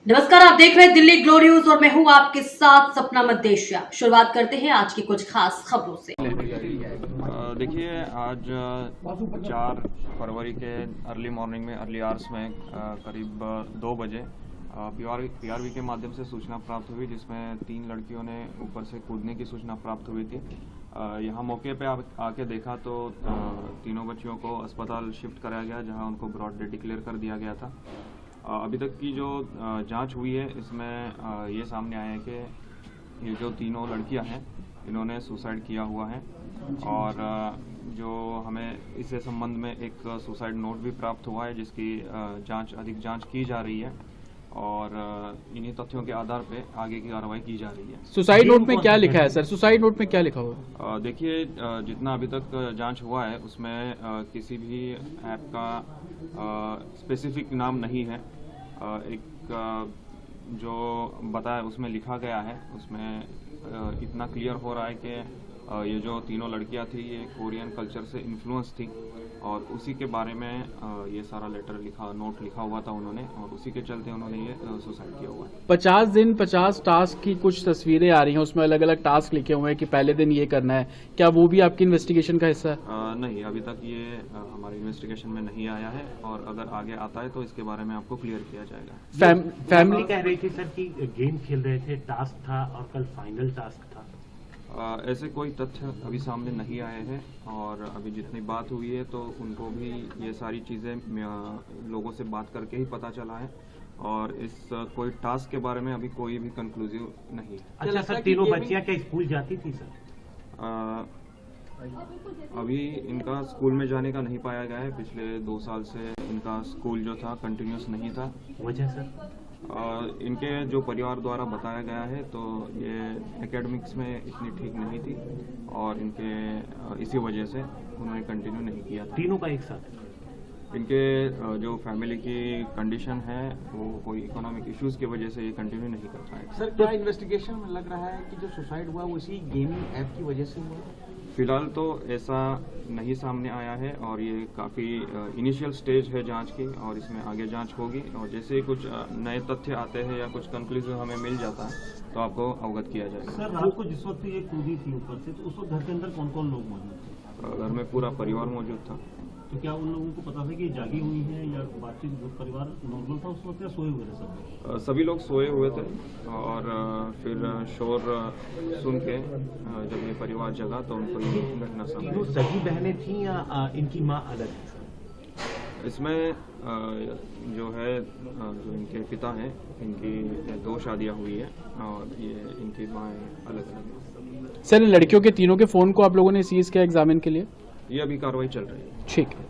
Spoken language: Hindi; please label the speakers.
Speaker 1: नमस्कार, आप देख रहे हैं दिल्ली ग्लो न्यूज और मैं हूं आपके साथ सपना मदेशिया। शुरुआत करते हैं आज की कुछ खास खबरों से।
Speaker 2: देखिए, आज 4 फरवरी के अर्ली मॉर्निंग में अर्ली आवर्स में करीब 2 बजे पीआरवी के माध्यम से सूचना प्राप्त हुई, जिसमें 3 लड़कियों ने ऊपर से कूदने की सूचना प्राप्त हुई थी। यहाँ मौके पे आके देखा तो तीनों बच्चियों को अस्पताल शिफ्ट कराया गया, जहाँ उनको ब्रॉड डेड डिक्लेयर कर दिया गया था। अभी तक की जो जांच हुई है, इसमें ये सामने आया है कि ये जो तीनों लड़कियां हैं, इन्होंने सुसाइड किया हुआ है और जो हमें इससे संबंध में एक सुसाइड नोट भी प्राप्त हुआ है, जिसकी अधिक जांच की जा रही है और इन्हीं तथ्यों के आधार पे आगे की कार्रवाई की जा रही है।
Speaker 3: सुसाइड नोट में क्या लिखा है सर? सुसाइड नोट में क्या लिखा हुआ है?
Speaker 2: देखिए, जितना अभी तक जांच हुआ है उसमें किसी भी ऐप का स्पेसिफिक नाम नहीं है। एक जो बताया उसमें लिखा गया है, उसमें इतना क्लियर हो रहा है कि ये जो तीनों लड़कियां थी, ये कोरियन कल्चर से इन्फ्लुएंस थी और उसी के बारे में ये सारा नोट लिखा हुआ था उन्होंने, और उसी के चलते उन्होंने ये सुसाइड किया हुआ है।
Speaker 3: 50 दिन 50 टास्क की कुछ तस्वीरें आ रही हैं, उसमें अलग अलग टास्क लिखे हुए हैं कि पहले दिन ये करना है। क्या वो भी आपकी इन्वेस्टिगेशन का हिस्सा है?
Speaker 2: नहीं, अभी तक ये हमारी इन्वेस्टिगेशन में नहीं आया है और अगर आगे आता है तो इसके बारे में आपको क्लियर किया जाएगा।
Speaker 4: फैमिली कह रही थी सर कि गेम खेल रहे थे, टास्क था और कल फाइनल टास्क था।
Speaker 2: ऐसे कोई तथ्य अभी सामने नहीं आए हैं और अभी जितनी बात हुई है तो उनको भी ये सारी चीज़ें लोगों से बात करके ही पता चला है और इस कोई टास्क के बारे में अभी कोई भी कंक्लूसिव नहीं है।
Speaker 4: अच्छा सर, तीनों बच्चियां क्या स्कूल जाती थी सर?
Speaker 2: अभी इनका स्कूल में जाने का नहीं पाया गया है। पिछले 2 साल से इनका स्कूल जो था कंटिन्यूस नहीं था।
Speaker 4: वजह सर?
Speaker 2: इनके जो परिवार द्वारा बताया गया है तो ये एकेडमिक्स में इतनी ठीक नहीं थी और इनके इसी वजह से उन्होंने कंटिन्यू नहीं किया था।
Speaker 4: तीनों का एक साथ?
Speaker 2: इनके जो फैमिली की कंडीशन है वो कोई इकोनॉमिक इश्यूज की वजह से ये कंटिन्यू नहीं कर पाए।
Speaker 5: सर, क्या इन्वेस्टिगेशन में लग रहा है कि जो सुसाइड हुआ वो इसी गेमिंग ऐप की वजह से हुआ?
Speaker 2: फिलहाल तो ऐसा नहीं सामने आया है और ये काफ़ी इनिशियल स्टेज है जांच की और इसमें आगे जांच होगी और जैसे ही कुछ नए तथ्य आते हैं या कुछ कंक्लूजन हमें मिल जाता है तो आपको अवगत किया जाएगा।
Speaker 6: सर, रात को जिस वक्त ये कूदी थी ऊपर से, तो उस वक्त घर के अंदर कौन कौन लोग मौजूद थे?
Speaker 2: घर में पूरा परिवार मौजूद था।
Speaker 6: तो क्या उन लोगों को पता था कि ये जागी हुई है या बातचीत, परिवार नॉर्मल था उस वक्त या सोए हुए थे सब?
Speaker 2: सभी लोग सोए हुए थे और फिर शोर सुन के जब ये परिवार जगा तो उनको ये घटना सामने।
Speaker 4: सगी बहनें थी या इनकी माँ अलग थी?
Speaker 2: इसमें जो है जो इनके पिता हैं, इनकी 2 शादियां हुई है और ये इनकी माएँ अलग अलग हैं।
Speaker 3: सर, इन लड़कियों के तीनों के फोन को आप लोगों ने सीज किया एग्जामिन के लिए?
Speaker 2: ये अभी कार्रवाई चल रही है।
Speaker 3: ठीक है।